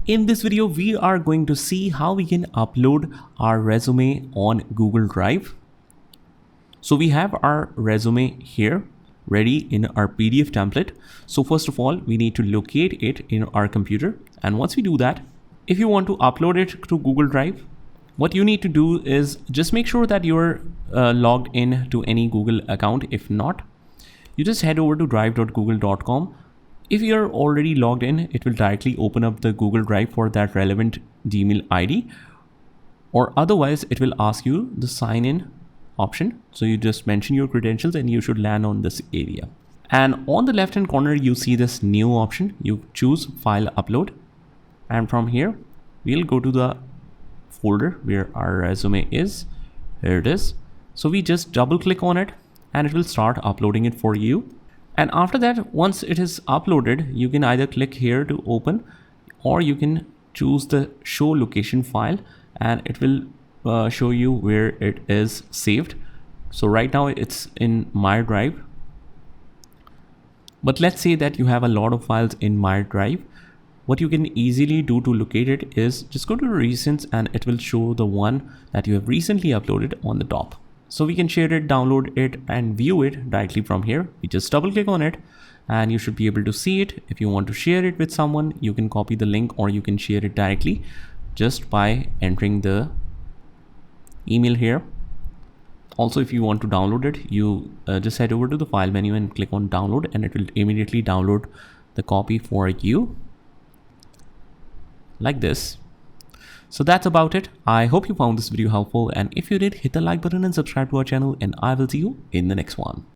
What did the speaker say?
In this video, we are going to see how we can upload our resume on Google Drive. So we have our resume here ready in our PDF template. So first of all, we need to locate it in our computer. And once we do that, if you want to upload it to Google Drive, what you need to do is just make sure that you're logged in to any Google account. If not, you just head over to drive.google.com. If you're already logged in, it will directly open up the Google Drive for that relevant Gmail ID, or otherwise it will ask you the sign in option. So you just mention your credentials and you should land on this area. And on the left hand corner, you see this new option. You choose file upload. And from here, we'll go to the folder where our resume is. Here it is. So we just double click on it and it will start uploading it for you. And after that, once it is uploaded, you can either click here to open, or you can choose the show location file and it will show you where it is saved. So right now it's in my drive, but let's say that you have a lot of files in my drive. What you can easily do to locate it is just go to recents and it will show the one that you have recently uploaded on the top. So we can share it, download it and view it directly from here. We just double click on it and you should be able to see it. If you want to share it with someone, you can copy the link or you can share it directly just by entering the email here. Also, if you want to download it, you just head over to the file menu and click on download and it will immediately download the copy for you like this. So that's about it. I hope you found this video helpful, and if you did, hit the like button and subscribe to our channel, and I will see you in the next one.